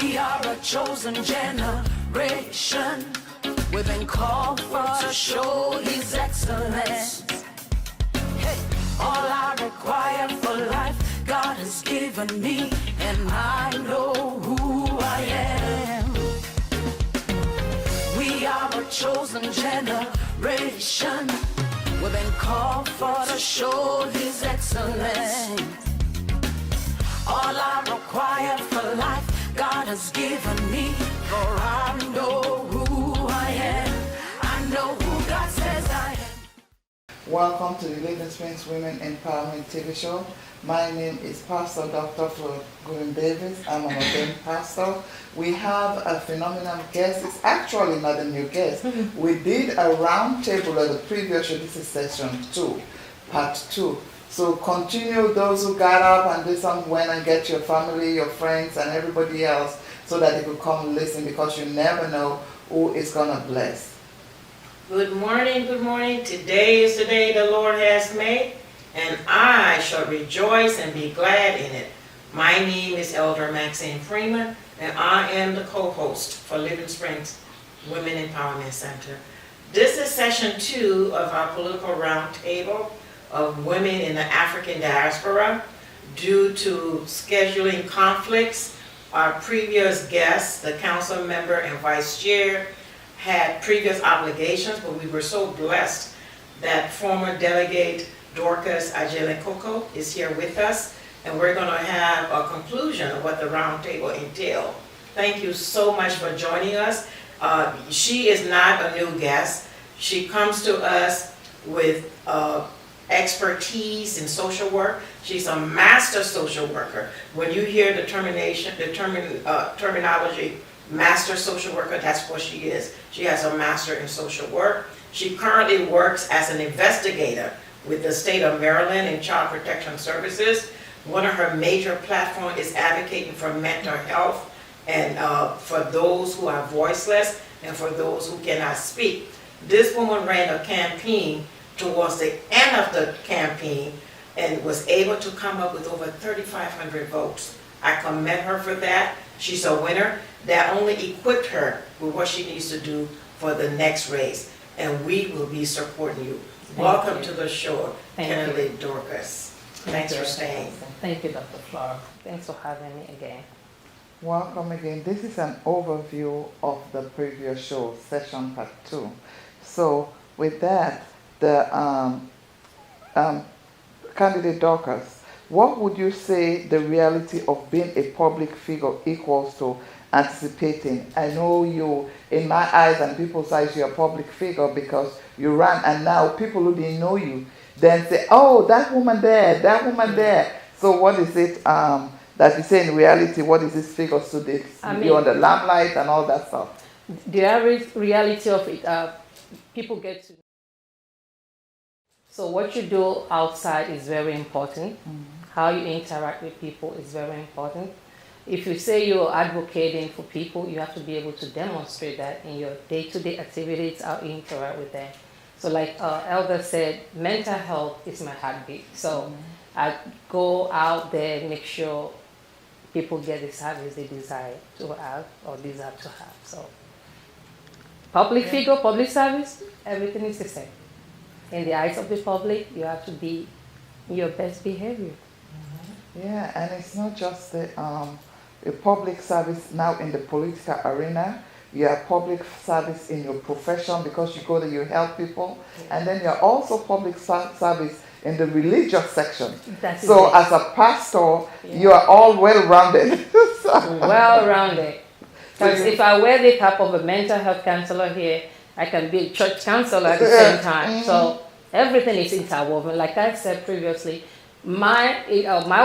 We are a chosen generation. We've been called for to show His excellence. Hey, all I require for life, God has given me, and I know who I am. We are a chosen generation. We've been called for to show His excellence. All I require for life, God has given me, for I know who I am. I know who God says I am. Welcome to the Living Springs Women Empowerment TV show. My name is Pastor Dr. Florence Davis. I'm an ordained pastor. We have a phenomenal guest. It's actually not a new guest. We did a round table at the previous show. This is session 2, part 2. So continue those who got up and this one went and get your family, your friends, and everybody else so that they could come listen, because you never know who is going to bless. Good morning, good morning. Today is the day the Lord has made, and I shall rejoice and be glad in it. My name is Elder Maxine Freeman, and I am the co-host for Living Springs Women Empowerment Center. This is session 2 of our political roundtable of women in the African diaspora. Due to scheduling conflicts, our previous guests, the council member and vice chair, had previous obligations, but we were so blessed that former delegate Dorcas Ajele-Coco is here with us, and we're going to have a conclusion of what the roundtable entailed. Thank you so much for joining us. She is not a new guest. She comes to us with expertise in social work. She's a master social worker. When you hear the terminology master social worker, that's what she is. She has a master in social work. She currently works as an investigator with the state of Maryland in Child Protection Services. One of her major platforms is advocating for mental health and for those who are voiceless and for those who cannot speak. This woman ran a campaign towards the end of the campaign and was able to come up with over 3,500 votes. I commend her for that. She's a winner. That only equipped her with what she needs to do for the next race, and we will be supporting you. Welcome to the show, Kennedy Dorcas. Thanks for staying. Thank you, Dr. Flora. Thanks for having me again. Welcome again. This is an overview of the previous show, session part 2. So with that, the candidate Dorcas, what would you say the reality of being a public figure equals to anticipating? I know you, in my eyes and people's eyes, you're a public figure because you ran, and now people who didn't know you then say, oh, that woman there, that woman there. So what is it that you say in reality, what is this figure to this? You're on the limelight and all that stuff. The reality of it, people get to. So what you do outside is very important. How you interact with people is very important. If you say you're advocating for people, you have to be able to demonstrate that in your day-to-day activities, how you interact with them. So like Elder said, mental health is my heartbeat. So I go out there and make sure people get the service they desire to have or deserve to have. So public figure, public service, everything is the same. In the eyes of the public, you have to be your best behavior. Yeah, and it's not just the public service now in the political arena. You are public service in your profession because you go there, you help people. And then you're also public service in the religious section. So as a pastor, you are all well-rounded. Well-rounded. Because if I wear the cap of a mental health counselor here, I can be a church counselor at the same time. So everything is interwoven. Like I said previously, my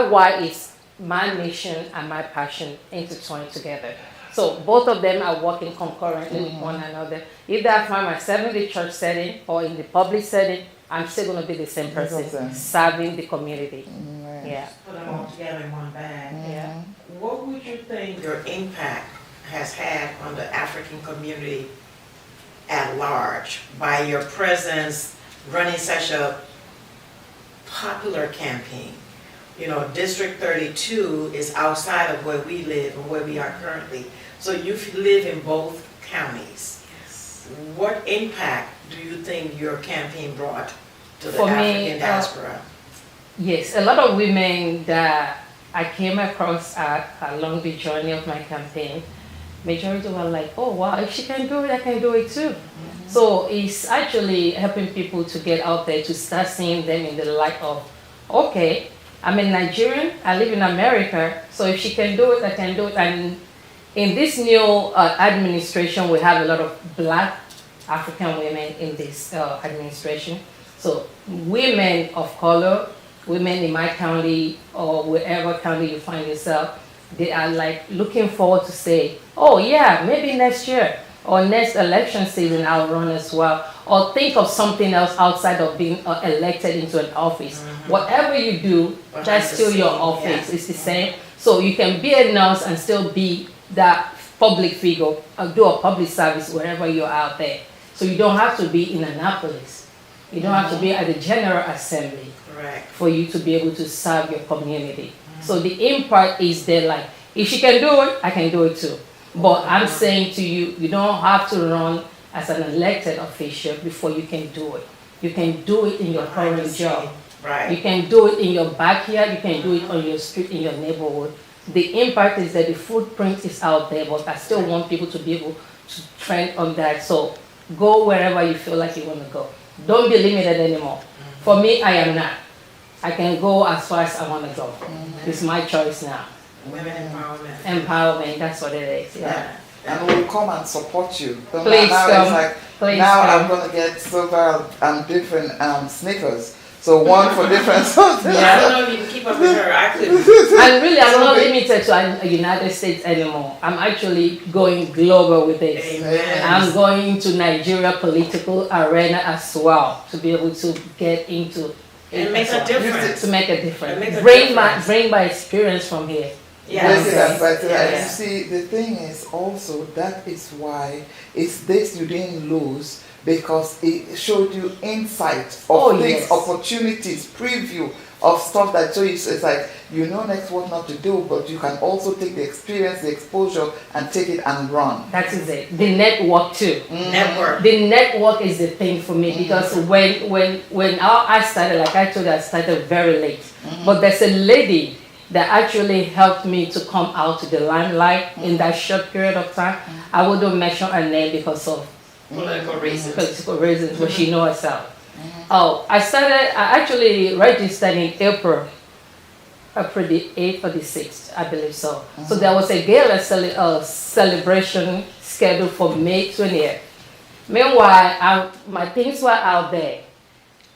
why is my mission and my passion intertwined together. So both of them are working concurrently with one another. Either I find myself in the church setting or in the public setting, I'm still going to be the same person serving the community. Yeah. Put them all together in one bag. Yeah. What would you think your impact has had on the African community at large by your presence running such a popular campaign? District 32 is outside of where we live and where we are currently. So you live in both counties. What impact do you think your campaign brought to the For me, African diaspora? Yes, a lot of women that I came across along the journey of my campaign, majority were like, oh wow, if she can do it, I can do it too. So it's actually helping people to get out there, to start seeing them in the light of, okay, I'm a Nigerian, I live in America, so if she can do it, I can do it. And in this new administration, we have a lot of Black African women in this administration. So women of color, women in my county or wherever county you find yourself, they are like looking forward to say, oh yeah, maybe next year or next election season I'll run as well. Or think of something else outside of being elected into an office. Whatever you do, that's still your office. It's the same. So you can be a nurse and still be that public figure, do a public service wherever you're out there. So you don't have to be in Annapolis. You don't have to be at the General Assembly for you to be able to serve your community. So the impact is there, like, if she can do it, I can do it too. But I'm saying to you, you don't have to run as an elected official before you can do it. You can do it in your current job. Right. You can do it in your backyard, you can do it on your street, in your neighborhood. The impact is that the footprint is out there, but I still want people to be able to trend on that. So go wherever you feel like you want to go. Don't be limited anymore. For me, I am not. I can go as far as I want to go. It's my choice now. Women empowerment. Empowerment, that's what it is. Yeah. And we'll come and support you. So Please now come. it's like, Please now come. I'm going to get several different sneakers. So one for different something. I don't know if you can keep up with her. I couldn't. And really, I'm not limited to the United States anymore. I'm actually going global with this. Amen. I'm going into Nigeria political arena as well to be able to get into And make a difference. to make a difference. And make a bring difference. my experience from here. Yes. And Yeah. you see, the thing is also, that is why it's this you didn't lose, because it showed you insight of things, yes. opportunities, preview of stuff that so it's like you know next what not to do, but you can also take the experience, the exposure, and take it and run. That is it. The network too. Network. The network is the thing for me, because when I started, like I told you, I started very late. But there's a lady that actually helped me to come out to the limelight in that short period of time. I wouldn't mention her name because of Political reasons. but she knows herself. Oh, I actually registered in April the 8th or the 6th, I believe so. So there was a gala celebration scheduled for May 20th. Meanwhile, my things were out there.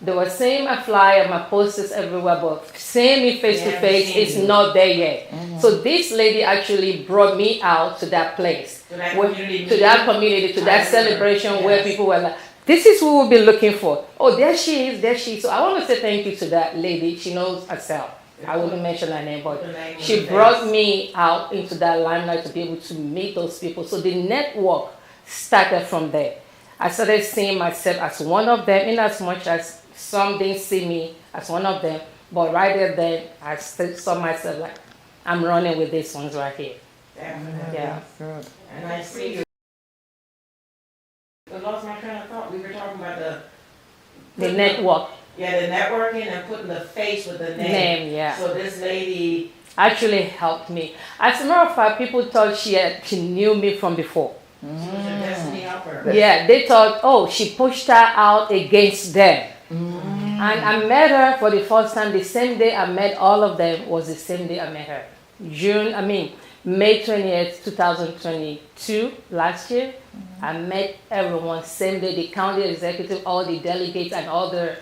They were seeing my flyer, my posters everywhere, but seeing me face to face is not there yet. So this lady actually brought me out to that place, To that community. to that celebration where people were like, this is who we'll be looking for. Oh, there she is, there she is. So I want to say thank you to that lady. She knows herself. I wouldn't mention her name, but she brought me out into that limelight to be able to meet those people. So the network started from there. I started seeing myself as one of them, in as much as some didn't see me as one of them, but right there then I saw myself like, I'm running with these ones right here. Definitely. Yeah. And I see you. I lost my train of thought. We were talking about The network. Yeah, the networking and putting the face with the name. Name, yeah. So this lady. Actually helped me. As a matter of fact, people thought she knew me from before. She was your destiny helper. Yeah, they thought, oh, she pushed her out against them. And I met her for the first time. The same day I met all of them was the same day I met her. May 20th, 2022, last year. I met everyone same day, the county executive, all the delegates and all the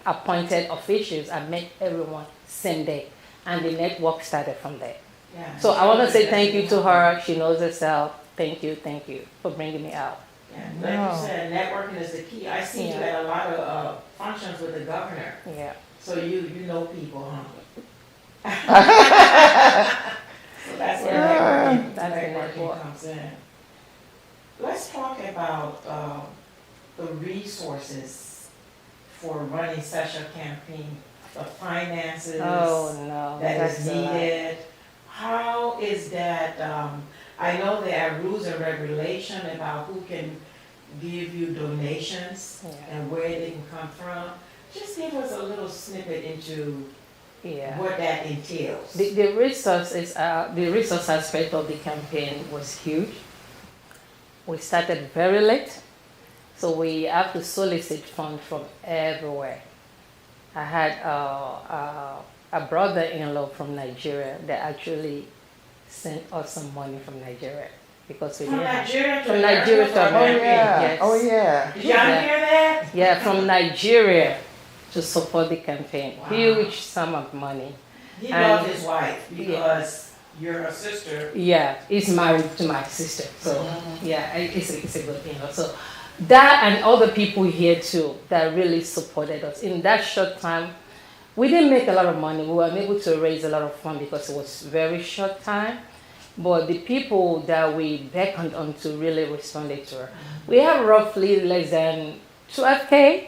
appointed officials. I met everyone same day. And the network started from there. Yeah. So I want to say thank you to her. She knows herself. Thank you for bringing me out. Yeah, like you said, networking is the key. I see you at a lot of functions with the governor. Yeah. So you know people, huh? So that's where networking comes in. Let's talk about the resources for running such a campaign. the finances Oh no, that that's is a lot. needed. How is that, I know there are rules and regulation about who can give you donations Yeah. and where they can come from. Just give us a little snippet into Yeah. what that entails. The resource aspect of the campaign was huge. We started very late, so we have to solicit funds from everywhere. I had a brother-in-law from Nigeria that actually sent us some money from Nigeria because we From didn't have- Nigeria to from Nigeria to America? Oh America. yeah. Yes. Oh yeah. Did y'all Yeah. hear that? Yeah, from Nigeria to support the campaign. Wow. Huge sum of money. He And- loved his wife because you're a sister. Yeah, he's married to my sister, so yeah, it's a good thing. So that and other people here too that really supported us in that short time. We didn't make a lot of money. We were able to raise a lot of funds because it was very short time. But the people that we beckoned on to really responded to her. We have roughly less than 12K,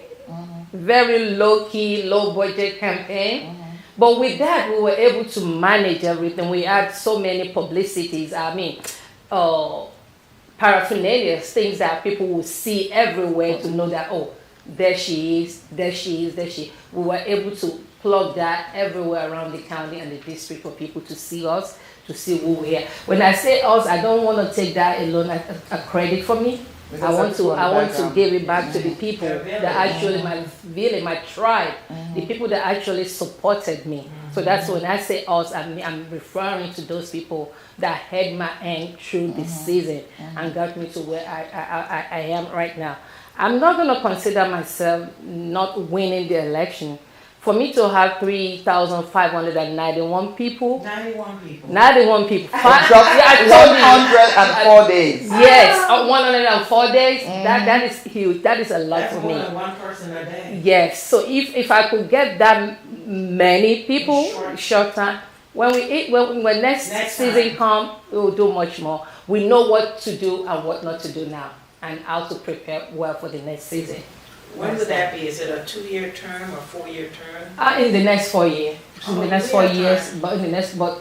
very low key, low budget campaign. But with that, we were able to manage everything. We had so many publicities. I mean, paraphernalia, things that people will see everywhere to know that, oh, there she is, there she is, there she. We were able to plug that everywhere around the county and the district for people to see us, to see who we are. When I say us, I don't want to take that alone as a credit for me. I want to give it back to the people that actually, my village, my tribe, the people that actually supported me. So that's when I say us, I'm referring to those people that had my hand through the season and got me to where I am right now. I'm not going to consider myself not winning the election. For me to have 3,591 people, 91 people. 91 people. Just I told you. 104 days. Yes, 104 days. That is huge. That is a lot That's for more me. than one person a day. Yes. So if I could get that many people, Short. short time. When next season come, we will do much more. We know what to do and what not to do now, and how to prepare well for the next season. When would that be? Is it a 2-year term or 4-year term? In the next 4 years. In the Oh, next we 4 have years, time.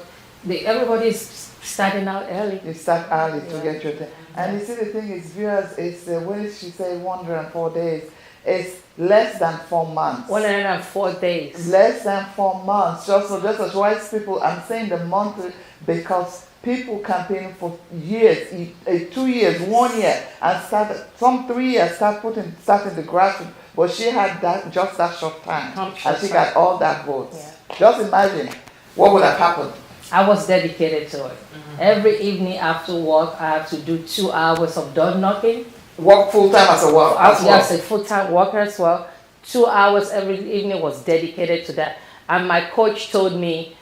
everybody is starting out early. You start early to get your thing. And you see, the thing is, viewers, it's when she said 104 days, it's less than 4 months. 104 days. Less than 4 months. Just as wise people, I'm saying the month because people campaign for years, 2 years, 1 year, and started some 3 years, starting the grassroots. But she had just that short time, and she got all that votes. Yeah. Just imagine what would have happened. I was dedicated to it. Every evening after work, I have to do 2 hours of door knocking. Work full time as a worker. Yes, a full-time worker as well. 2 hours every evening was dedicated to that. And my coach told me,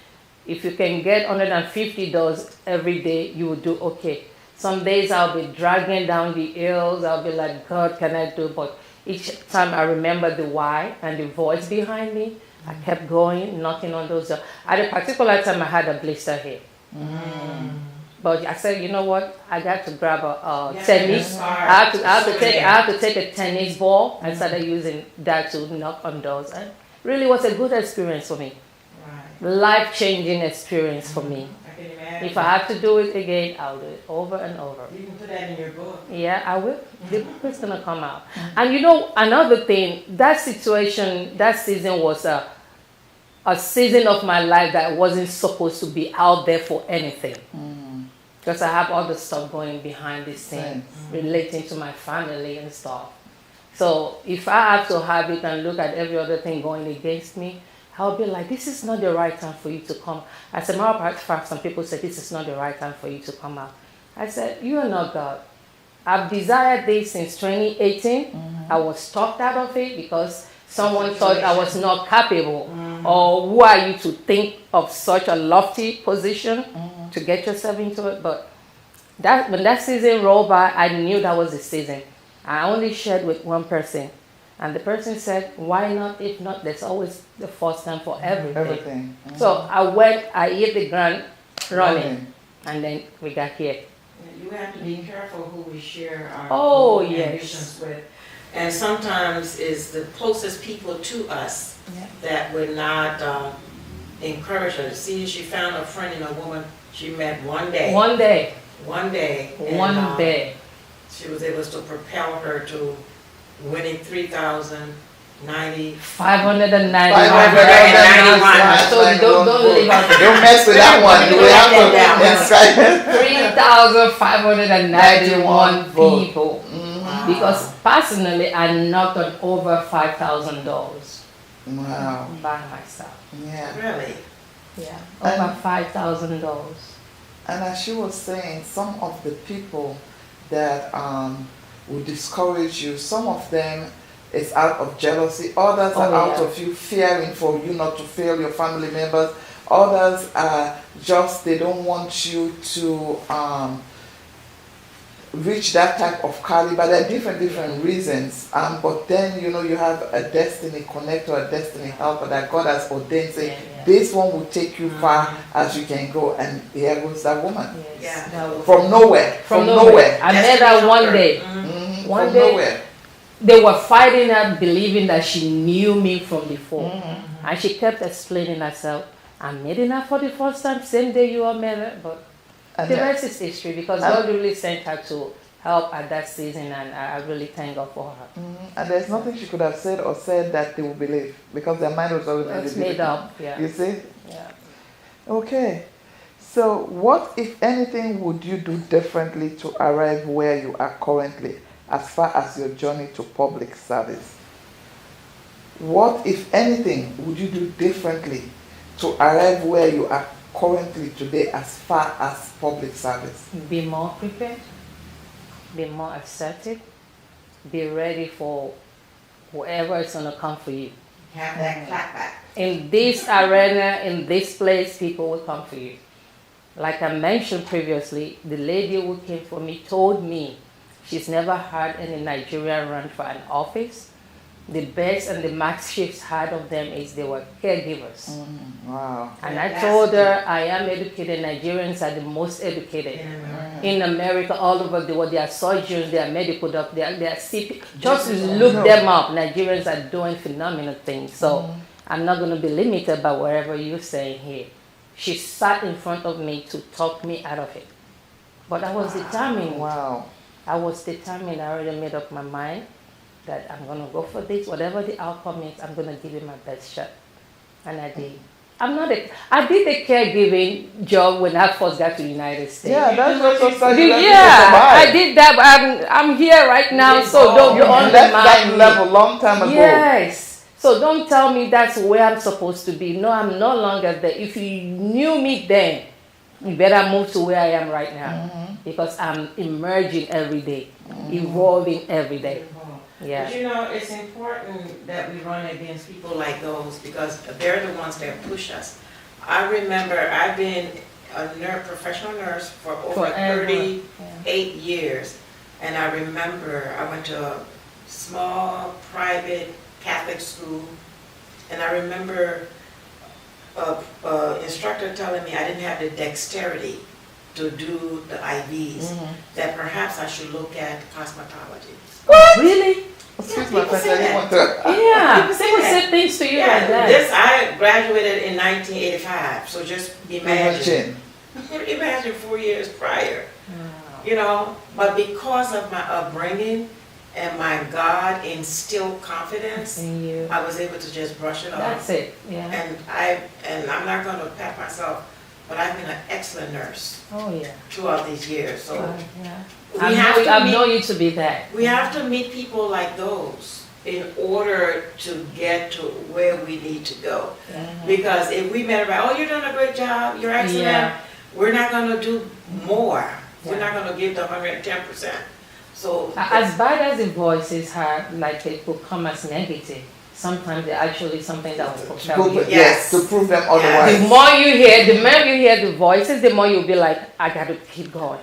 if you can get $150 every day, you will do okay. Some days I'll be dragging down the hills. I'll be like, God, can I do? But each time I remember the why and the voice behind me, I kept going, knocking on those doors. At a particular time, I had a blister here. But I said, you know what? I got to grab a tennis. I have to take a tennis ball and started using that to knock on doors. And really was a good experience for me. Right. Life-changing experience for me. I can imagine. If I have to do it again, I'll do it over and over. You can put that in your book. Yeah, I will. The book is gonna come out. And you know, another thing, that season was a season of my life that wasn't supposed to be out there for anything. Because I have other stuff going behind the scene, relating to my family and stuff. So if I have to have it and look at every other thing going against me, I'll be like, this is not the right time for you to come. As a matter of fact, some people said, this is not the right time for you to come out. I said, you are not God. I've desired this since 2018. I was talked out of it because someone thought I was not capable. Or who are you to think of such a lofty position to get yourself into it? But when that season rolled by, I knew that was the season. I only shared with one person. And the person said, why not? If not, there's always the first time for everything. So I hit the ground running. And then we got here. You have to be careful who we share our Oh, goals and yes. ambitions with. And sometimes it's the closest people to us Yeah. that would not encourage her. See, she found a friend in a woman she met one day. One day. One day. And, One day. she was able to propel her to winning 3,090. 591. So don't leave out. Don't mess with that one. We have to inscribe 3,591 people. Wow. Because personally, I knocked on over $5,000 Wow. by myself. Yeah. Really? Yeah, And- over $5,000. And as she was saying, some of the people that will discourage you, some of them is out of jealousy, others are Oh, out yeah. of you fearing for you not to fail your family members, others are just they don't want you to reach that type of caliber. There are different reasons, but then you have a destiny connector, a destiny helper that God has ordained. Say Yeah. this one will take you far as you can go, and here goes that woman Yes, Yeah. that was- from nowhere, From nowhere. I met her one day. Mhm, One from day- nowhere. They were fighting her, believing that she knew me from before. Mm-hmm. And she kept explaining herself, I'm meeting her for the first time, same day you all met her. But And the then- rest is history because and- God really sent her to help at that season, and I really thank God for her. And there's nothing she could have said or said that they will believe because their mind was already It's made up, yeah. You see? Yeah. Okay. So, what, if anything, would you do differently to arrive where you are currently as far as your journey to public service? What, if anything, would you do differently to arrive where you are currently today as far as public service? Be more prepared, be more assertive, be ready for whoever is going to come for you. Have that clap back. In this arena, in this place, people will come for you. Like I mentioned previously, the lady who came for me told me she's never had any Nigerian run for an office. The best and the max she's had of them is they were caregivers. Wow. And I told her I am educated. Nigerians are the most educated. In America, all over the world, they are surgeons, they are medical doctors, they are CP. Just look them up. Nigerians are doing phenomenal things. So I'm not going to be limited by whatever you're saying here. She sat in front of me to talk me out of it. But I was determined. Wow. I was determined. I already made up my mind that I'm going to go for this. Whatever the outcome is, I'm going to give it my best shot. And I did. I did the caregiving job when I first got to the United States. Yeah, that's what society I did that, but I'm here right now, so don't You left that undermine me. level long time ago. Yes. So don't tell me that's where I'm supposed to be. No, I'm no longer there. If you knew me then, you better move to where I am right now. Because I'm emerging every day, evolving every day. Yeah. But it's important that we run against people like those because they're the ones that push us. I remember I've been a professional nurse for over Forever. 38 years. And I remember I went to a small private Catholic school. And I remember an instructor telling me I didn't have the dexterity to do the IVs, that perhaps I should look at cosmetology. Really? Excuse Yeah, my people friend, say I didn't that. want to. Yeah. People say People that. say things to you Yeah, like that. I graduated in 1985, so just imagine. Imagine 4 years prior, but because of my upbringing and my God instilled confidence, In you. I was able to just brush it off. That's it. Yeah. And I'm not going to pat myself, but I've been an excellent nurse Oh yeah. throughout these years. So Yeah. we have to I meet- know you to be that. we have to meet people like those in order to get to where we need to go. Because if we met about, oh, you're doing a great job, you're excellent, Yeah. we're not going to do more. We're Yeah. not going to give the 110%. So As bad as the voices are, like it will come as negative. Sometimes they're actually something that will propel you. Yes, to prove them The otherwise. more you hear, the more you hear the voices, the more you'll be like, I got to keep going.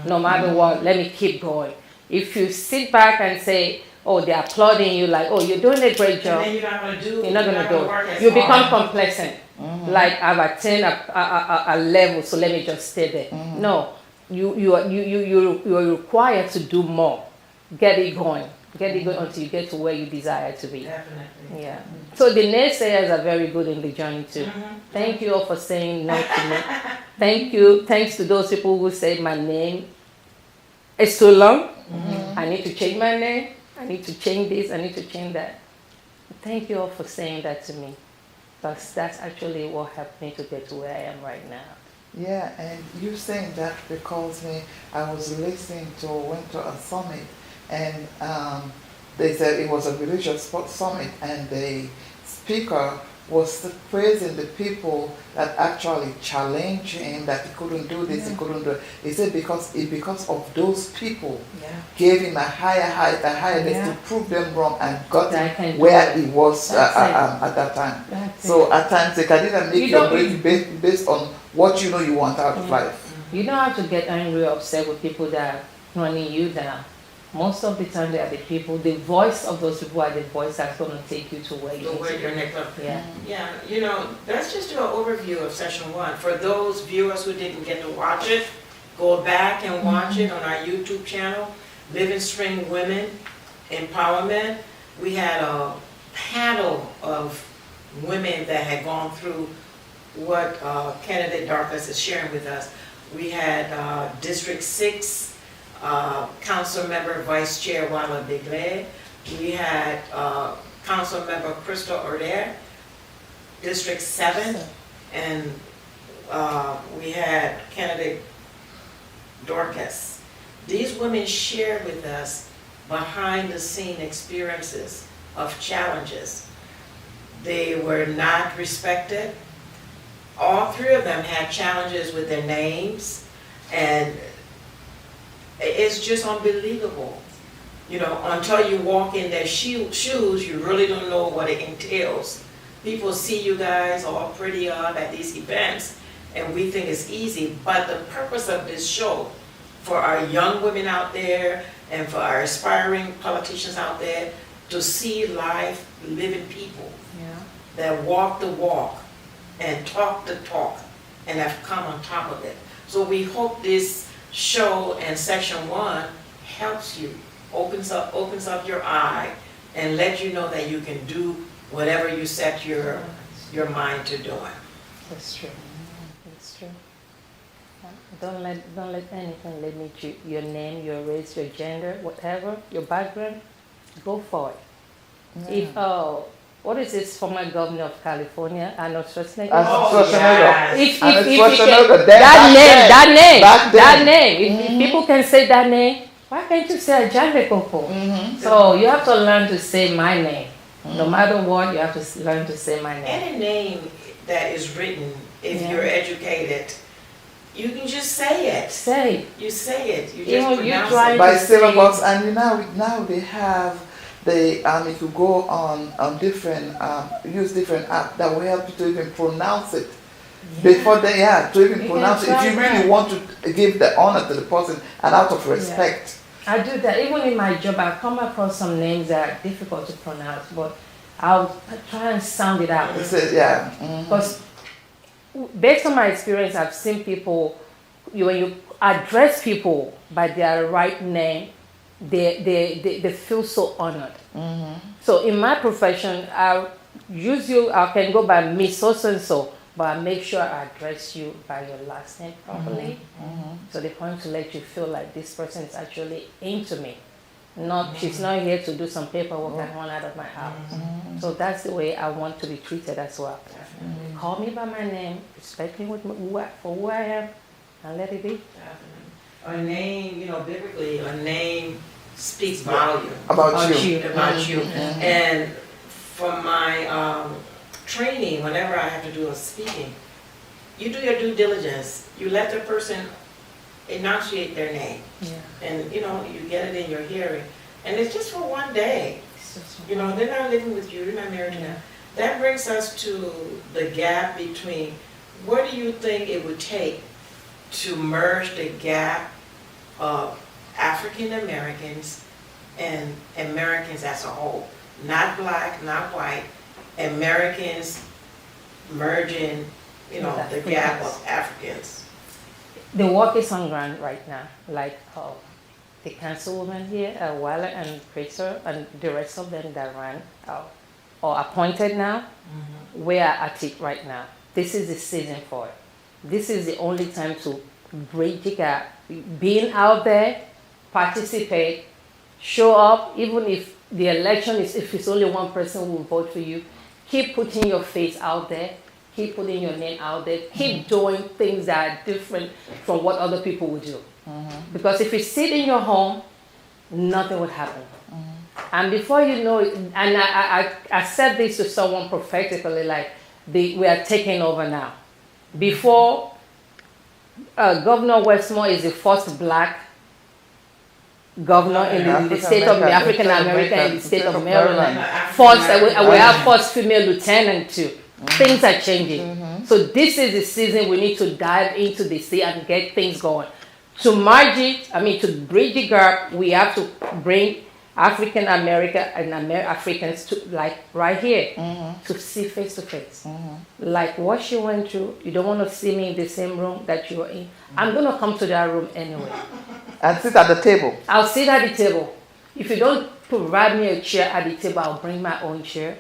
No matter what, let me keep going. If you sit back and say, oh, they're applauding you, like, oh, you're doing a great and job, then you're not going to do. you're not going to do work it. as You become hard. complacent. Like, I've attained a level, so let me just stay there. No, you are required to do more. Get it going. Get it good until you get to where you desire to be. Definitely. Yeah. So the naysayers are very good in the journey too. Mhm. Thank you all for saying no to me. Thank you. Thanks to those people who said my name is too long. I need to change my name. I need to change this. I need to change that. Thank you all for saying that to me. Because that's actually what helped me to get to where I am right now. Yeah, and you saying that recalls me. I was listening to, went to a summit, and they said it was a religious summit, and the speaker was praising the people that actually challenged him that he couldn't do this, he couldn't do it. He said because of those people Yeah. gave him a higher height, a higher Yeah. to prove them wrong and got That I him can do where it. he was That's it. at that time. That's So it. at times they can either make You you don't- break based on what you know you want out of life. You don't have to get angry or upset with people that are running you down. Most of the time, they are the people, the voice of those people are the voice that's going to take you to where you So need where to your be. next up. Yeah. Yeah, you know, let's just do an overview of session 1. For those viewers who didn't get to watch it, go back and watch it on our YouTube channel, Living Spring Women Empowerment. We had a panel of women that had gone through what candidate Darkus is sharing with us. We had District 6 Council Member Vice Chair Wala Bigle. We had Council Member Crystal Order, District 7, and we had candidate Dorcas. These women shared with us behind the scene experiences of challenges. They were not respected. All 3 of them had challenges with their names, and it's just unbelievable. You know, until you walk in their shoes, you really don't know what it entails. People see you guys all pretty up at these events, and we think it's easy, but the purpose of this show, for our young women out there, and for our aspiring politicians out there, to see life, living people Yeah. that walk the walk and talk the talk and have come on top of it. So we hope this show and section 1 helps you, opens up your eye and let you know that you can do whatever you set your mind to doing. That's true. That's true. Don't let anything limit you. Your name, your race, your gender, whatever, your background. Go for it. If what is this former governor of California, Arnold Schwarzenegger? Schwarzenegger. If Arnold you can, Schwarzenegger, that name. If people can say that name, why can't you say Ajay Koko? So you have to learn to say my name. No matter what, you have to learn to say my name. Any name that is written, if Yeah. you're educated, you can just say it. Say. You say it. You You just know, you pronounce try it. By to say- syllables, and now they have if you go on different use different app that will help you to even pronounce it before they to even You pronounce it can if you try really that. want to give the honor to the person and out of respect. I do that. Even in my job, I come across some names that are difficult to pronounce, but I'll try and sound it out. It says, Because based on my experience, I've seen people, when you address people by their right name, they feel so honored. So in my profession, I can go by Miss so-and-so, but I make sure I address you by your last name properly. So they want to let you feel like this person is actually into me. She's not here to do some paperwork and run out of my house. So that's the way I want to be treated as well. Call me by my name, respect me for who I am, and let it be. A name, biblically, a name speaks volume about you. about you. And from my training, whenever I have to do a speaking, you do your due diligence. You let the person enunciate their name, and you get it in your hearing. And it's just for one day. They're not living with you. You're not married to them. That brings us to the gap between what do you think it would take to merge the gap of African Americans and Americans as a whole, not black, not white, Americans merging, the gap of Africans. The work is on ground right now. Like the councilwoman here, Weiler and Fraser, and the rest of them that ran or appointed now, we are at it right now. This is the season for it. This is the only time to bridge the gap. Being out there, participate, show up, even if the election is, if it's only one person who will vote for you, keep putting your face out there, keep putting your name out there, keep doing things that are different from what other people would do. Because if you sit in your home, nothing would happen. And before you know it, and I said this to someone prophetically, like, we are taking over now. Before, Governor Westmore is the first black governor in the state of African American in the state of Maryland. First, we have first female lieutenant too. Things are changing. So this is the season we need to dive into the sea and get things going. To merge it, to bridge the gap, we have to bring African American and Africans to, like, right here, to see face to face. Like what she went through, you don't want to see me in the same room that you are in. I'm going to come to that room anyway. And sit at the table. I'll sit at the table. If you don't provide me a chair at the table, I'll bring my own chair.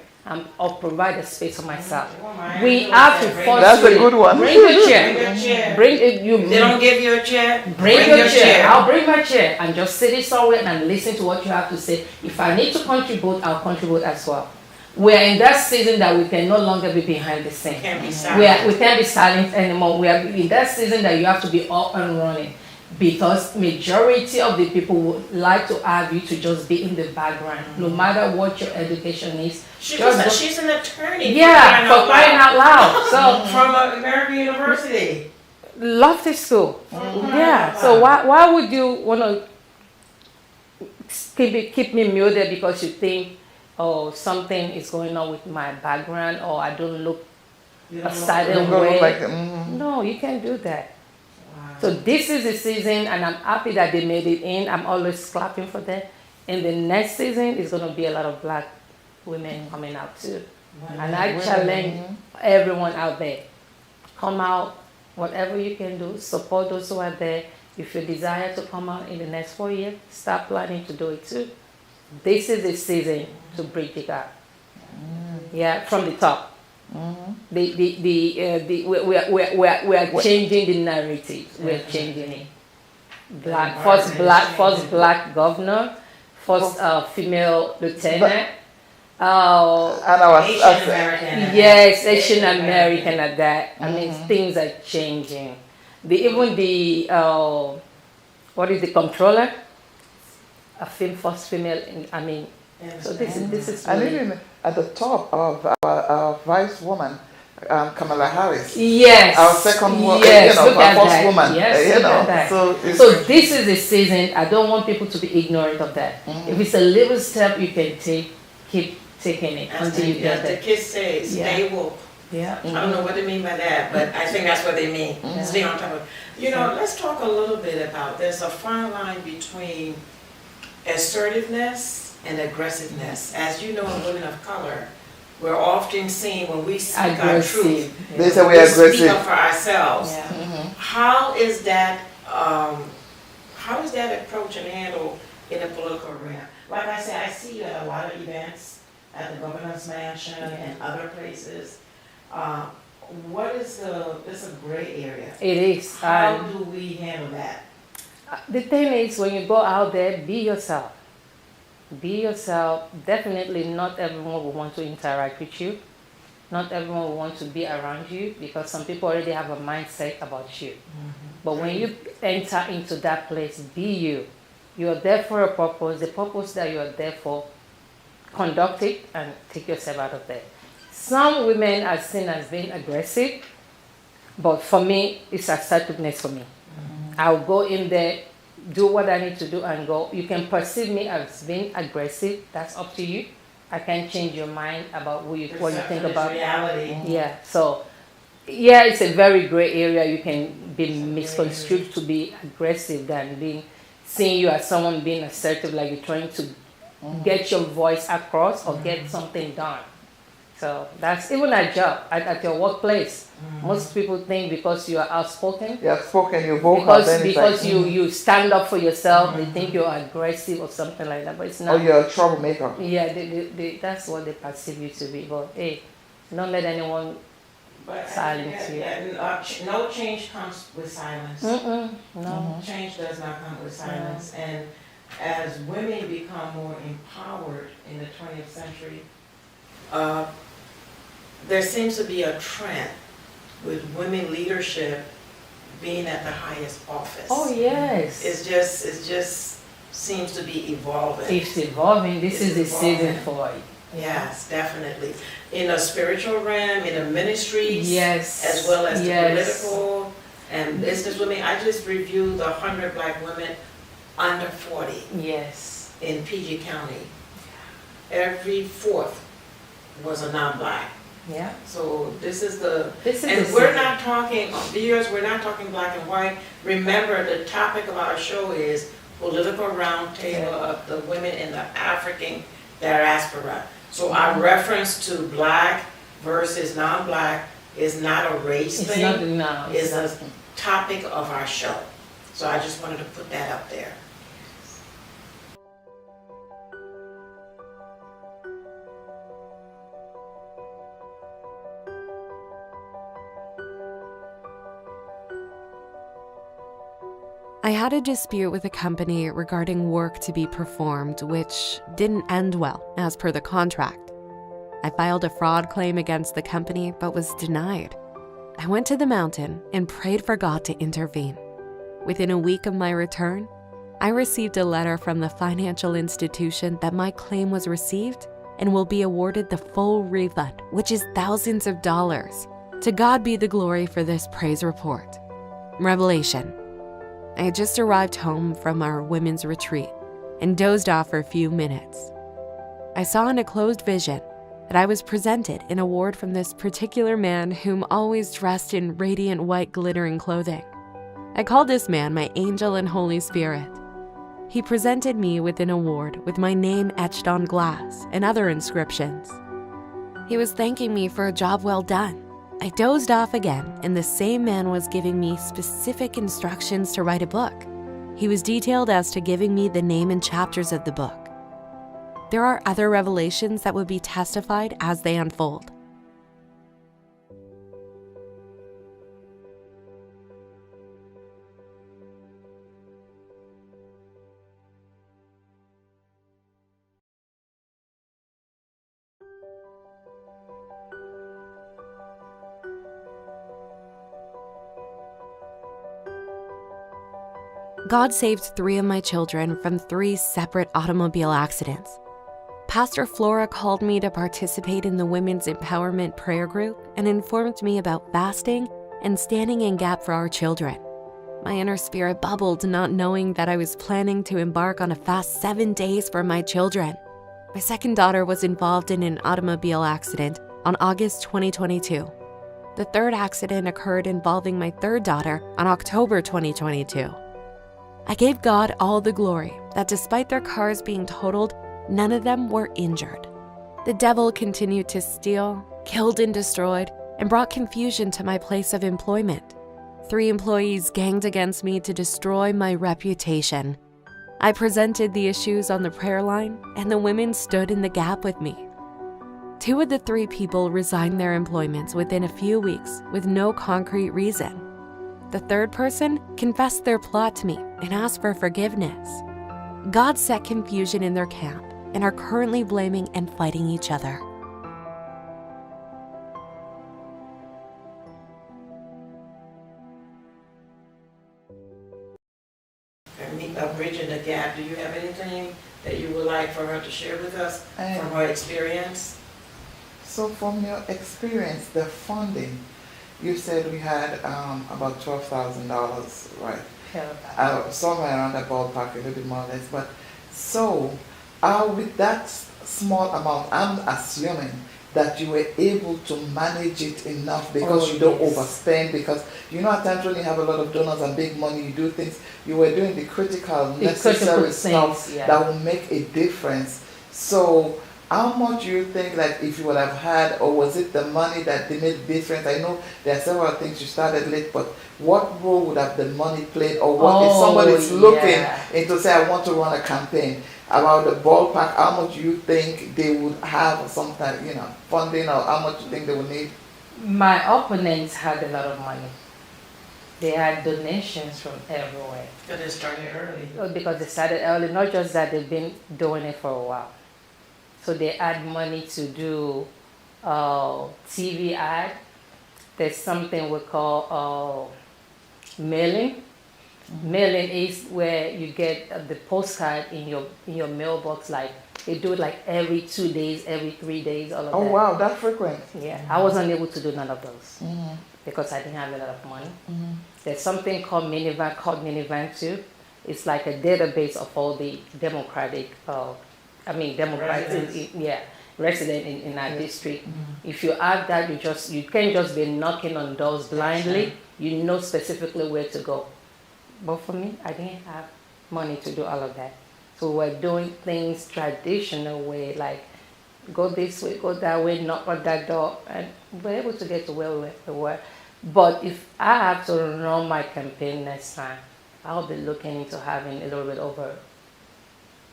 I'll provide a space for myself. We have to force That's a good one. Bring your chair. Bring your chair. They don't give you a chair. Bring your chair. I'll bring my chair and just sit it somewhere and listen to what you have to say. If I need to contribute, I'll contribute as well. We're in that season that we can no longer be behind the scene. We can't be silent anymore. We are in that season that you have to be up and running. Because majority of the people would like to have you to just be in the background, no matter what your education is. She's an attorney. Yeah, for crying out loud. So from American University. Lofty school. Yeah. So why would you want to keep me muted because you think, oh, something is going on with my background, or I don't look a certain way? No, you can't do that. So this is the season, and I'm happy that they made it in. I'm always clapping for them. And the next season is going to be a lot of black women coming out too. And I challenge everyone out there, come out, whatever you can do, support those who are there. If you desire to come out in the next 4 years, start planning to do it too. This is the season to bridge the gap. Yeah, from the top. We are changing the narrative. We are changing it. First black governor, first female lieutenant. And our Asian American. Yes, Asian American at that. Things are changing. Even the controller? First female. So this is. And even at the top of our vice woman, Kamala Harris. Yes. Our second woman, yes, our first woman. Yes, so this is the season. I don't want people to be ignorant of that. If it's a little step you can take, keep taking it until you get there. The kids say, stay woke. Yeah. I don't know what they mean by that, but I think that's what they mean. Stay on top of it. Let's talk a little bit about, there's a fine line between assertiveness and aggressiveness. As you know, in women of color, we're often seen when we speak our truth. They say we're aggressive. Speak up for ourselves. Yeah. How is that approach and handled in the political arena? Like I said, I see you at a lot of events at the governor's mansion and other places. It's a gray area. It is. How do we handle that? The thing is, when you go out there, be yourself. Be yourself. Definitely not everyone will want to interact with you. Not everyone will want to be around you because some people already have a mindset about you. But when you enter into that place, be you. You are there for a purpose. The purpose that you are there for, conduct it and take yourself out of there. Some women are seen as being aggressive, but for me, it's assertiveness for me. I'll go in there, do what I need to do and go. You can perceive me as being aggressive. That's up to you. I can't change your mind about what you think about reality. Yeah. So, yeah, it's a very gray area. You can be misconstrued to be aggressive than seeing you as someone being assertive, like you're trying to get your voice across or get something done. So that's even at job, at your workplace. Most people think because you are outspoken, You have spoken, you vocal, then it's because like, you stand up for yourself, they think you're aggressive or something like that, but it's not. oh, you're a troublemaker. Yeah, that's what they perceive you to be. But hey, don't let anyone But silence you. no change comes with silence. No. Change does not come with silence. And as women become more empowered in the 20th century, there seems to be a trend with women leadership being at the highest office. Oh yes. It just seems to be evolving. It's evolving. This is the season evolving. for it. Yes, definitely. In a spiritual realm, in the ministries, Yes. as well as the Yes. political and business women. I just reviewed the 100 black women under 40 Yes. in PG County. Every fourth was a non-black. Yeah. So this is And we're not talking, viewers, we're not talking black and white. Remember, the topic of our show is political roundtable of the women in the African diaspora. So our reference to black versus non-black is not a race It's thing. not no. It's It's a topic of our show. So I just wanted to put that up there. I had a dispute with a company regarding work to be performed, which didn't end well, as per the contract. I filed a fraud claim against the company, but was denied. I went to the mountain and prayed for God to intervene. Within a week of my return, I received a letter from the financial institution that my claim was received and will be awarded the full refund, which is thousands of dollars. To God be the glory for this praise report. Revelation. I had just arrived home from our women's retreat and dozed off for a few minutes. I saw in a closed vision that I was presented an award from this particular man whom always dressed in radiant white glittering clothing. I called this man my angel and Holy Spirit. He presented me with an award with my name etched on glass and other inscriptions. He was thanking me for a job well done. I dozed off again, and the same man was giving me specific instructions to write a book. He was detailed as to giving me the name and chapters of the book. There are other revelations that will be testified as they unfold. God saved 3 of my children from 3 separate automobile accidents. Pastor Flora called me to participate in the Women's Empowerment Prayer Group and informed me about fasting and standing in gap for our children. My inner spirit bubbled, not knowing that I was planning to embark on a fast 7 days for my children. My second daughter was involved in an automobile accident on August 2022. The third accident occurred involving my third daughter on October 2022. I gave God all the glory that despite their cars being totaled, none of them were injured. The devil continued to steal, killed and destroyed, and brought confusion to my place of employment. 3 employees ganged against me to destroy my reputation. I presented the issues on the prayer line, and the women stood in the gap with me. 2 of the 3 people resigned their employments within a few weeks with no concrete reason. The third person confessed their plot to me and asked for forgiveness. God set confusion in their camp and are currently blaming and fighting each other. Bridging the gap, do you have anything that you would like for her to share with us from her experience? So from your experience, the funding, you said we had about $12,000, right? Yeah. Somewhere around that ballpark, a little bit more or less. But so, with that small amount, I'm assuming that you were able to manage it enough because you don't overspend. Because you know, at times when you have a lot of donors and big money, you do things. You were doing the critical, necessary stuff that will make a difference. So, How much do you think, like, if you would have had, or was it the money that they made difference? I know there are several things you started late, but what role would have the money played, or what if somebody's looking into say, I want to run a campaign about the ballpark? How much do you think they would have some kind, funding, or how much do you think they would need? My opponents had a lot of money. They had donations from everywhere. Because they started early. Because they started early, not just that, they've been doing it for a while. So they had money to do TV ad. There's something we call mailing. Mailing is where you get the postcard in your mailbox. Like they do it like every 2 days, every 3 days, all of that. Oh wow, that frequent. Yeah, I wasn't able to do none of those because I didn't have a lot of money. There's something called Minivan too. It's like a database of all the Democratic, resident in our district. If you have that, you can't just be knocking on doors blindly. You know specifically where to go. But for me, I didn't have money to do all of that. So we're doing things traditional way, like go this way, go that way, knock on that door, and we're able to get to where we were. But if I have to run my campaign next time, I'll be looking into having a little bit over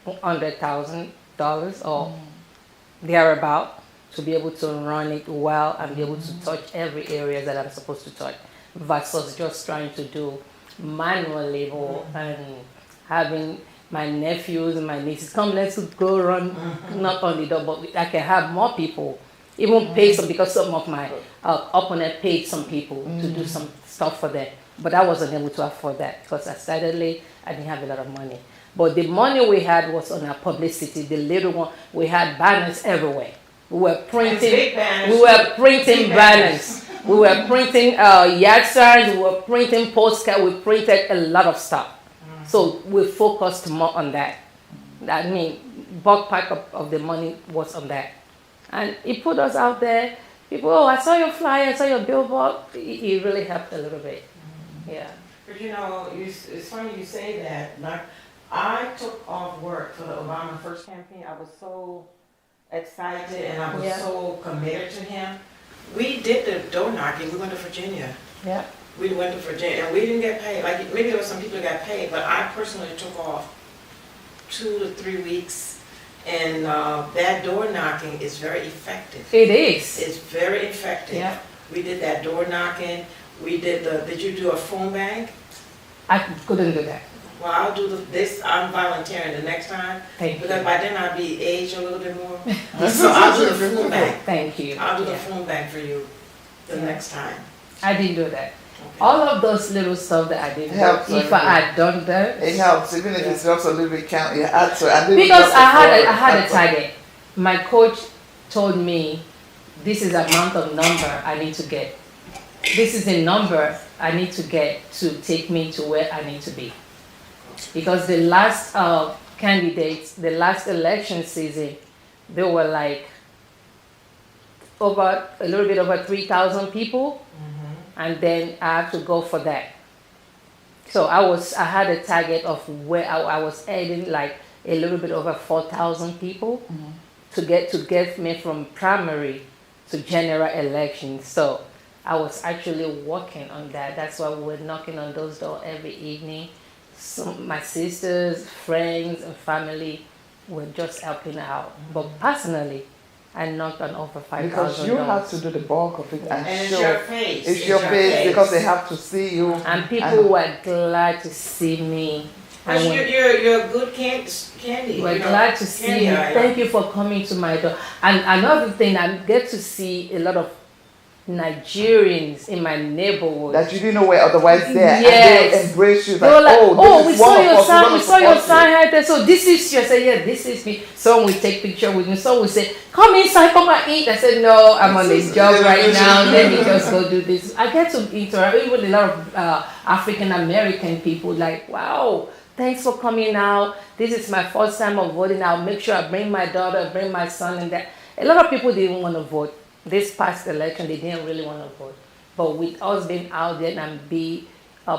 $100,000 or thereabout to be able to run it well and be able to touch every area that I'm supposed to touch, versus just trying to do manual labor and having my nephews and my nieces come, let's go run, knock on the door. But I can have more people, even pay some, because some of my opponent paid some people to do some stuff for them. But I wasn't able to afford that because I started late. I didn't have a lot of money. But the money we had was on our publicity. The little one, we had banners everywhere. We were printing banners. We were printing yard signs. We were printing postcards. We printed a lot of stuff. So we focused more on that. I mean, bulk part of the money was on that. And it put us out there. People, I saw your flyer, I saw your billboard. It really helped a little bit. Yeah. But it's funny you say that. Like, I took off work for the Obama first campaign. I was so excited and I was so committed to him. We did the door knocking. We went to Virginia. Yeah. We went to Virginia and we didn't get paid. Like maybe there were some people that got paid, but I personally took off 2 to 3 weeks. And that door knocking is very effective. It is. It's very effective. Yeah. We did that door knocking. We did did you do a phone bank? I couldn't do that. Well, I'll do this. I'm volunteering the next time. Thank because you. by then I'll be aged a little bit more. So I'll do the phone bank. Thank you. I'll do the phone bank for you the next time. I didn't do that. Okay. All of those little stuff that I did, if I had done that, it helps, even if it's just a little bit count. You add to it. Because I had a target. My coach told me, this is the amount of number I need to get. This is the number I need to get to take me to where I need to be. Because the last candidates, the last election season, they were like a little bit over 3,000 people. And then I have to go for that. So I had a target of where I was heading, like a little bit over 4,000 people to get me from primary to general elections. So I was actually working on that. That's why we were knocking on those doors every evening. My sisters, friends, and family were just helping out. But personally, I knocked on over 5,000 because you have to do the bulk of it and it's show. your face. It's your face because they have to see you. And people were glad to see me. But you're a good candy. We're glad to see you. Thank you for coming to my door. And another thing, I get to see a lot of Nigerians in my neighborhood that you didn't know were otherwise there. Yes. And they embrace you. They were like, we saw your sign. We saw your sign sign right there. So this is you. I said, yeah, this is me. Some will take picture with me. Some will say, come inside, come and eat. I said, no, I'm on this job right now. Let me just go do this. I get to interact with a lot of African American people. Like, wow, thanks for coming out. This is my first time of voting. I'll make sure I bring my daughter, bring my son, and that. A lot of people didn't want to vote. This past election, they didn't really want to vote. But with us being out there and be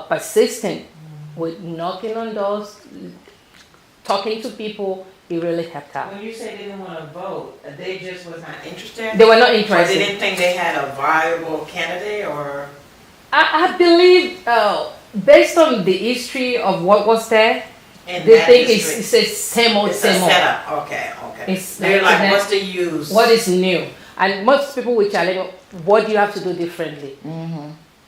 persistent with knocking on doors, talking to people, it really helped out. When you say they didn't want to vote, they just was not interested? They were not Or they interested. didn't think they had a viable candidate, or? I believe, based on the history of what was there, In they that think district? it's a same old, It's a same old. setup, okay. It's They're like like, that. what's the use? What is new? And most people will challenge, what do you have to do differently?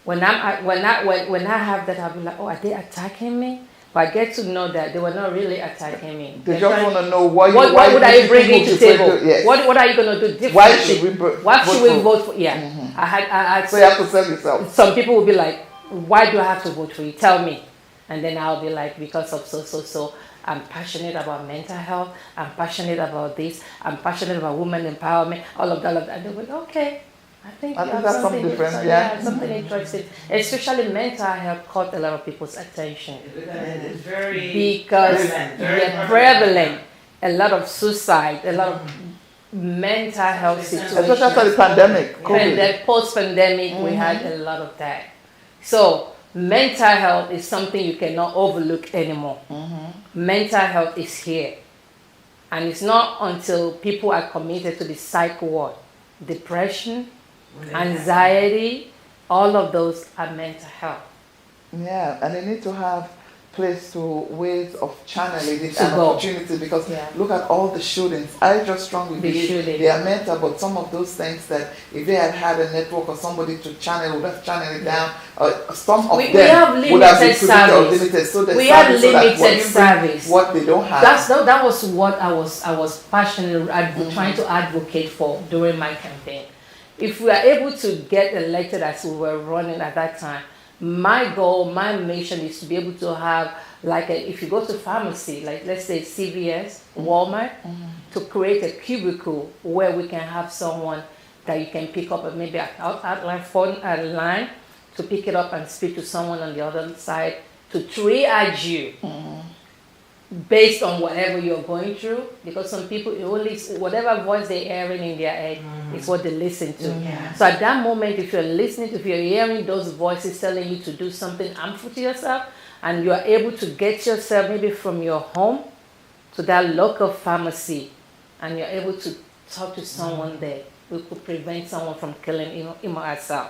When I have that, I'll be like, oh, are they attacking me? But I get to know that they were not really attacking me. They They're just trying- want to know why what why would I you bring people to the prefer table? yes. What are you going to do differently? Why should we Why should we vote vote for? Yeah. I had So you have to sell yourself. some people will be like, why do I have to vote for you? Tell me. And then I'll be like, because of so. I'm passionate about mental health. I'm passionate about this. I'm passionate about women empowerment. All of that. And they'll be like, okay. I think you have that's something something different, interesting. yeah. Something interesting. Especially mental health caught a lot of people's attention. It's very Because prevalent, prevalent. A lot of suicide, a lot of mental health Especially after situations. the pandemic, And COVID. then post-pandemic, we had a lot of that. So mental health is something you cannot overlook anymore. Mental health is here. And it's not until people are committed to the psych ward. Depression, anxiety, all of those are mental health. Yeah, and they need to have place to ways of channeling it To and go. opportunity because Yeah. look at all the shootings. I just strongly The believe shooting. they are mental, but some of those things that if they had had a network or somebody to channel, would have channeled it down. Some of We them have would have been limited predicted or service. limited. So the We have service so that limited what you bring, service. what they don't have. That was what I was passionate trying to advocate for during my campaign. If we are able to get elected as we were running at that time, my goal, my mission is to be able to have if you go to pharmacy, like let's say CVS, Walmart, to create a cubicle where we can have someone that you can pick up maybe an outline phone line to pick it up and speak to someone on the other side to triage you based on whatever you're going through, because some people whatever voice they're hearing in their head is what they listen to. So at that moment, if you're hearing those voices telling you to do something harmful to yourself, and you are able to get yourself maybe from your home to that local pharmacy, and you're able to talk to someone there, we could prevent someone from killing him or herself.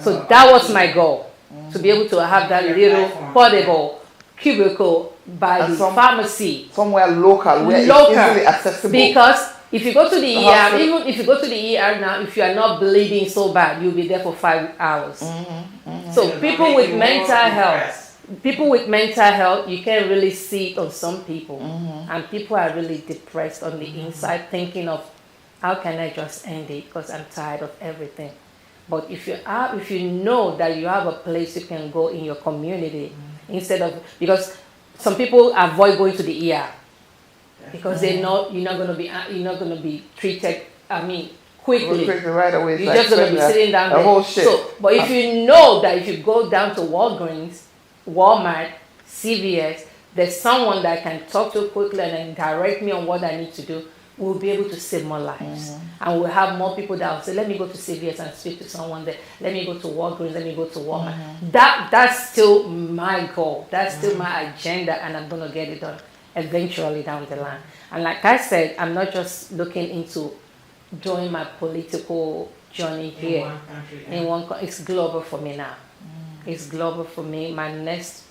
So that was my goal, to be able to have that little portable cubicle by And the some- pharmacy. Somewhere local where Local. it's easily accessible. Because if you go to the ER, hospital. even if you go to the ER now, if you are not bleeding so bad, you'll be there for 5 hours. So people with mental health, you can really see it on some people. And people are really depressed on the inside, thinking of, how can I just end it because I'm tired of everything. But if you know that you have a place you can go in your community, because some people avoid going to the ER because they know you're not going to be treated quickly. Right away. You're just going to be sitting down there. whole shit. But if you know that if you go down to Walgreens, Walmart, CVS, there's someone that I can talk to quickly and then direct me on what I need to do, we'll be able to save more lives. And we'll have more people that will say, let me go to CVS and speak to someone there. Let me go to Walgreens, let me go to Walmart. That's still my goal. That's still my agenda, and I'm going to get it done eventually down the line. And like I said, I'm not just looking into doing my political journey here. It's global for me now. It's global for me. My next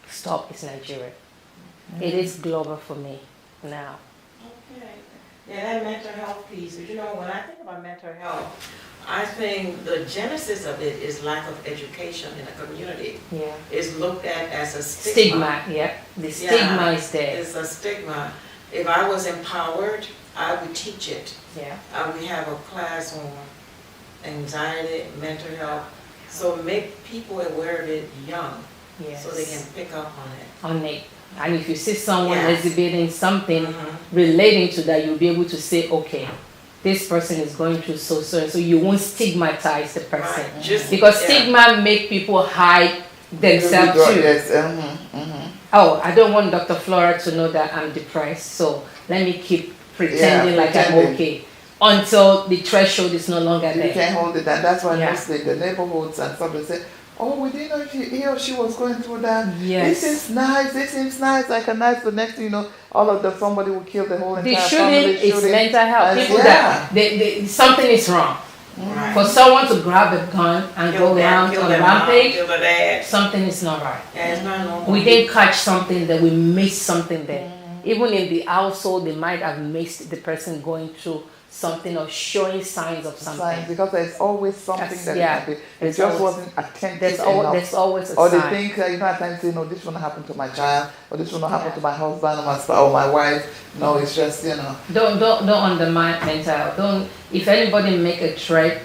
stop is Nigeria. It is global for me now. Okay. Yeah, that mental health piece, but when I think about mental health, I think the genesis of it is lack of education in the community. Yeah. It's looked at as a stigma. Yeah. The stigma is there. It's a stigma. If I was empowered, I would teach it. Yeah. We have a class on anxiety, mental health. So make people aware of it young, Yes. so they can pick up on it. On it. And if you see someone Yeah. exhibiting something relating to that, you'll be able to say, okay, this person is going through so you won't stigmatize the person. Right. Because stigma make people hide themselves too. Yes. Oh, I don't want Dr. Flora to know that I'm depressed, so let me keep pretending like I'm pretending. okay until the threshold is no longer You there. can't hold it, and that's why Yeah. mostly the neighborhoods and stuff they say, Oh, we didn't know if he or she was going through that. Yes. This seems nice, like a nice, the next thing you know, all of the somebody will kill the whole The entire shooting family. is mental health. People yeah. that something is wrong. Right. For someone to grab a gun and Kill go them, around kill on their mom, rampage, kill their dad. something is not right. Yeah, it's not normal. We didn't catch something that we missed something there. Even in the household, they might have missed the person going through something or showing signs of something. Signs, because there's always something that Yeah. it There's just always- wasn't attentive There's enough. always a Or they sign. think, at times say, no, this will not happen to my child, or this will not happen Yeah. to my husband or my spouse or my wife. No, it's just, Don't undermine mental health. Don't. If anybody make a threat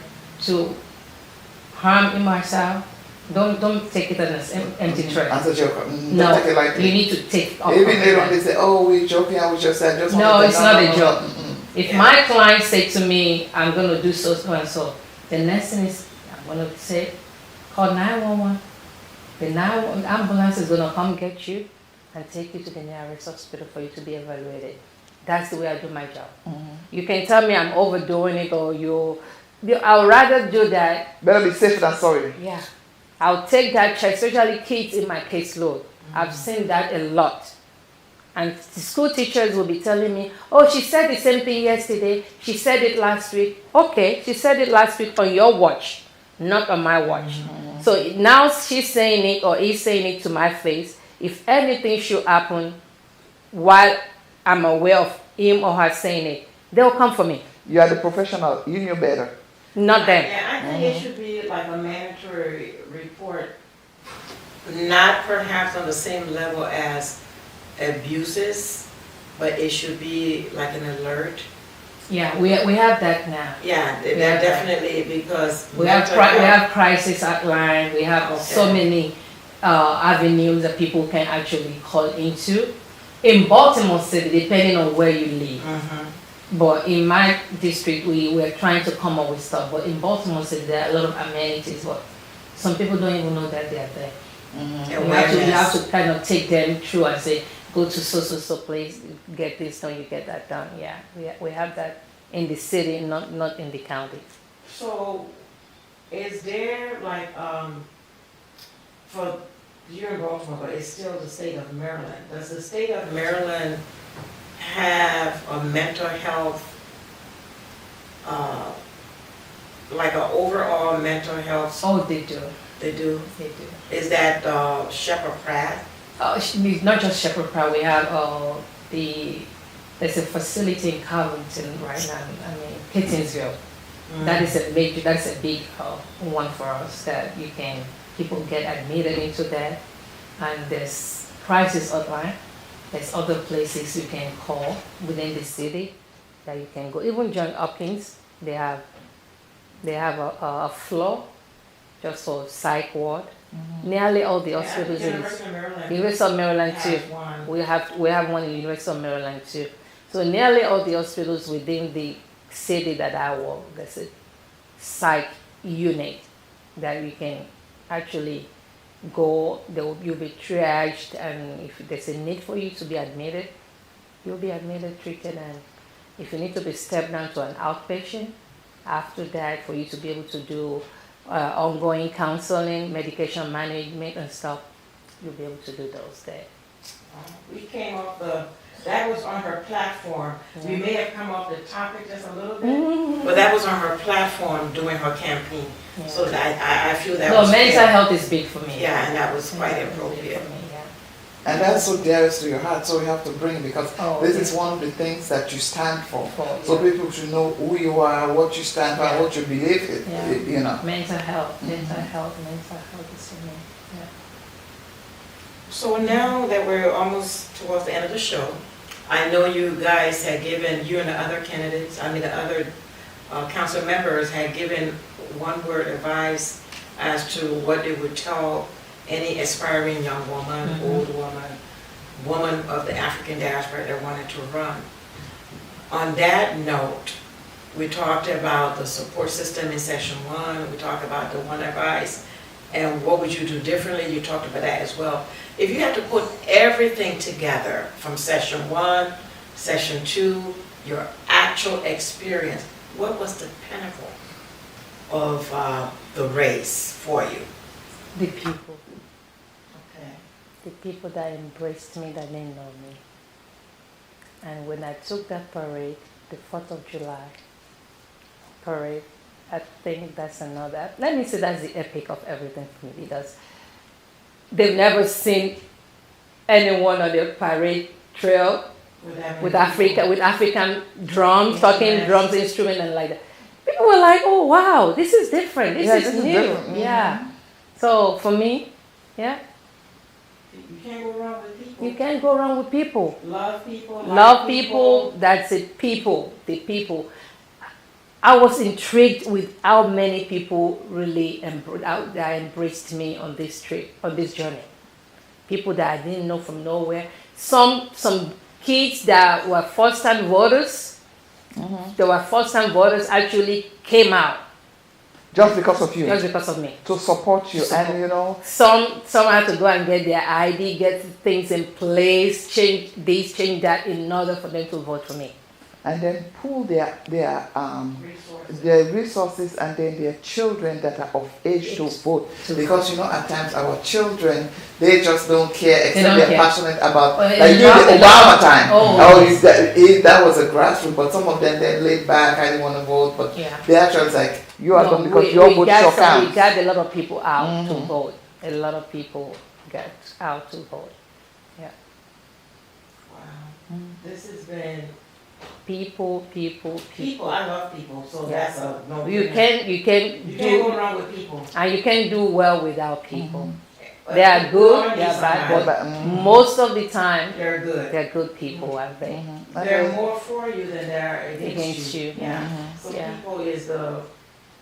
to harm him or herself, don't take it as an empty threat. As a joke. No, Don't take it lightly. you need to take up. Even if they say, oh, we're joking, I was just saying, just No, wanted to- it's not a joke. If Yeah. my client say to me, I'm going to do so and so, the next thing is, I'm going to say, call 911. The 911 ambulance is going to come get you and take you to the nearest hospital for you to be evaluated. That's the way I do my job. You can tell me I'm overdoing it or I'll rather do that. Better be safe than sorry. Yeah. I'll take that check, especially kids in my caseload. I've seen that a lot. And the school teachers will be telling me, oh, she said the same thing yesterday. She said it last week. Okay, she said it last week on your watch, not on my watch. So now she's saying it or he's saying it to my face. If anything should happen while I'm aware of him or her saying it, they'll come for me, You are the professional. You knew better. not them. Yeah, I think it should be like a mandatory report, not perhaps on the same level as abuses, but it should be like an alert. Yeah, we have that now. Yeah, Yeah. that definitely, because We have mental health- crisis hotline. We have so many avenues that people can actually call into. In Baltimore City, depending on where you live. Mhm. But in my district, we're trying to come up with stuff. But in Baltimore City, there are a lot of amenities, but some people don't even know that they're there. You have to kind of take them through and say, go to so place, get this done, you get that done. Yeah, we have that in the city, not in the county. So, is there like, for, you're in Baltimore, but it's still the state of Maryland. Does the state of Maryland have a mental health, like an overall mental health? Oh, they do. They do? They do. Is that Shepherd Pratt? Not just Shepherd Pratt, we have there's a facility in Covington right now, Pittensville. That's a big one for us that people get admitted into that. And there's crisis hotline. There's other places you can call within the city that you can go. Even John Hopkins, they have a floor just for psych ward. Nearly all the hospitals in the University of Maryland too. We have one in the University of Maryland too. So nearly all the hospitals within the city that I work, there's a psych unit that you can actually go. You'll be triaged, and if there's a need for you to be admitted, you'll be admitted, treated, and if you need to be stepped down to an outpatient, after that, for you to be able to do ongoing counseling, medication management and stuff, you'll be able to do those there. We came off that was on her platform. We may have come off the topic just a little bit, but that was on her platform during her campaign. Yeah. So I feel that No, was mental fair. health is big for me. Yeah, and that was quite Mental health is big appropriate. for me, yeah. And that's so dearest to your heart, so we have to bring it because Oh, this yeah. is one of the things that you stand for. So, So people should know who you are, what you stand for, Yeah. what you believe in, yeah. Mental health is for me. Yeah. So now that we're almost towards the end of the show, I know you guys had given, you and the other candidates, the other council members had given one-word advice as to what they would tell any aspiring young woman, old woman of the African diaspora that wanted to run. On that note, we talked about the support system in session 1, we talked about the one advice, and what would you do differently, you talked about that as well. If you had to put everything together from session 1, session 2, your actual experience, what was the pinnacle of the race for you? The people. Okay. The people that embraced me, that didn't know me. And when I took that parade, the 4th of July parade, I think that's another, let me say that's the epic of everything for me, because they've never seen anyone on the parade trail with African drums, talking drums, instrument, and like that. People were like, "Oh wow, this is different. This is new." different. Yeah. So for me, yeah, You can't go wrong with people. you can't go wrong with people. Love people. Love like people. That's it. People. The people. I was intrigued with how many people really embraced me on this trip, on this journey. People that I didn't know from nowhere. Some kids that were first-time voters. They were first-time voters actually came out Just because of you. just because of me. To support you. Support. And you know, Some had to go and get their ID, get things in place, change this, change that in order for them to vote for me. and then pool their resources and then their children that are of age to vote. Because you know, at times our children, they just don't care, except don't they're care. passionate about Well, like you the Obama time. Oh, That was a grassroots, but some of them they laid back, I didn't want to vote, but Yeah. they actually like you are No, going because your vote sure we counts. got a lot of people out to vote. A lot of people got out to vote. Yeah. Wow. This has been People. I love people, so Yeah. that's a no. You You can't go do, wrong with people. and you can do well without people. But They are people good, are they are bad, sometimes. but most of the time, They're good. they're good people, aren't they? They're more for you than they're Against you. Yeah. So Yeah. people is the.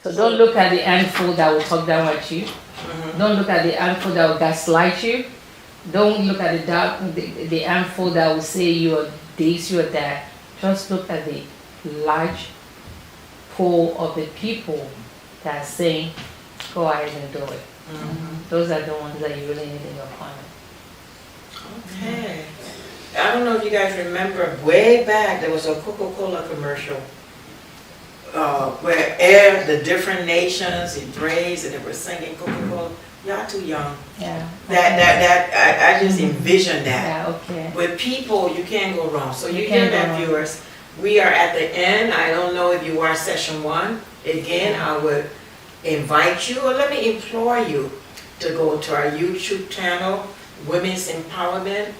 So don't look at the handful that will talk down at you. Mhm. Don't look at the handful that will gaslight you. Don't look at the handful that will say you are this, you are that. Just look at the large pool of the people that are saying, go ahead and do it. Those are the ones that you really need in your corner. Okay. I don't know if you guys remember, way back, there was a Coca-Cola commercial where the different nations embraced and they were singing Coca-Cola. Y'all too young. Yeah. I just envision that. Yeah, okay. With people, you can't go wrong. So you You hear can't go that, wrong. viewers. We are at the end. I don't know if you watched session 1. Again, I would invite you, or let me implore you to go to our YouTube channel, Women's Empowerment.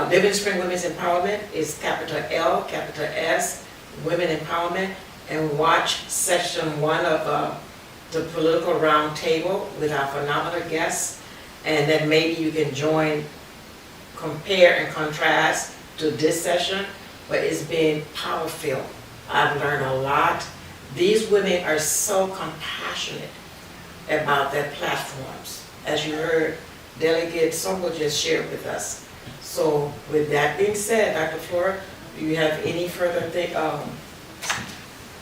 Living Spring Women's Empowerment is capital L, capital S, Women Empowerment, and watch session 1 of the political roundtable with our phenomenal guests. And then maybe you can join, compare and contrast to this session, but it's been power-filled. I've learned a lot. These women are so compassionate about their platforms. As you heard, Delegate Songo just shared with us. So with that being said, Dr. Flora, do you have any further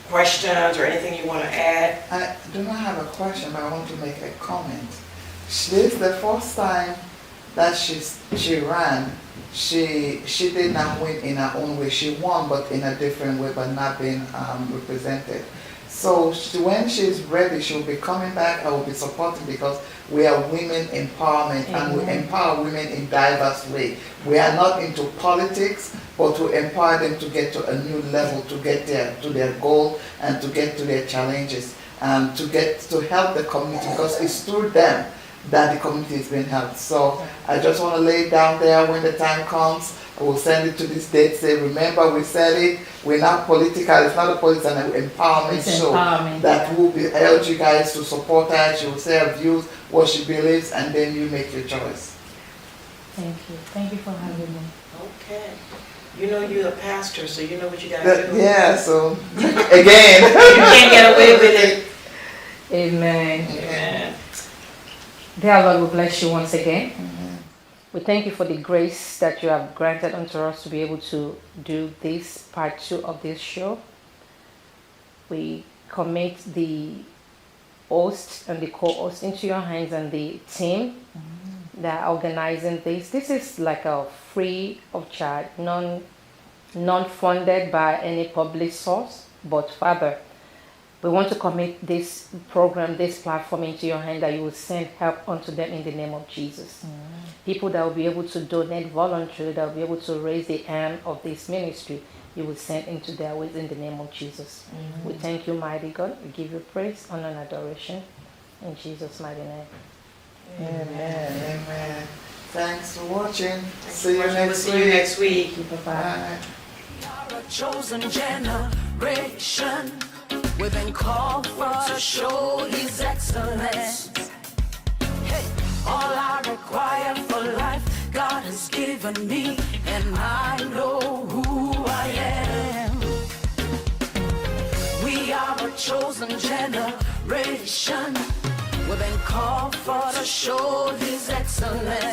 questions or anything you want to add? I do not have a question, but I want to make a comment. This is the first time that she ran. She did not win in her own way. She won, but in a different way, but not being represented. So when she's ready, she'll be coming back. I will be supporting because we are women empowerment and we empower women in diverse way. We are not into politics, but to empower them to get to a new level, to get to their goal and to get to their challenges, and to help the community, because it's through them that the community is being helped. So I just want to lay it down there. When the time comes, I will send it to this date, say, remember we said it, we're not political, it's not a politics, and an empowerment It's show empowerment, that will be urge you guys to support her. She will say her views, what she believes, and then you make your choice. Thank you. Thank you for having me. Okay. You know you're a pastor, so you know what you got to do. Yeah, so again. You can't get away with it. Amen. Amen. Dear Lord, we bless you once again. We thank you for the grace that you have granted unto us to be able to do this part 2 of this show. We commit the host and the co-host into your hands and the team that are organizing this. This is like a free of charge, non-funded by any public source. But Father, We want to commit this program, this platform into your hand, that you will send help unto them in the name of Jesus. People that will be able to donate voluntarily, that will be able to raise the hand of this ministry, you will send into their ways in the name of Jesus. We thank you, mighty God. We give you praise, honor, and adoration. In Jesus' mighty name. Amen. Amen. Thanks for watching. See you next week. Bye. We are a chosen generation. We've been called for to show His excellence. Hey, all I require for life, God has given me, and I know who I am. We are a chosen generation. We've been called for to show His excellence.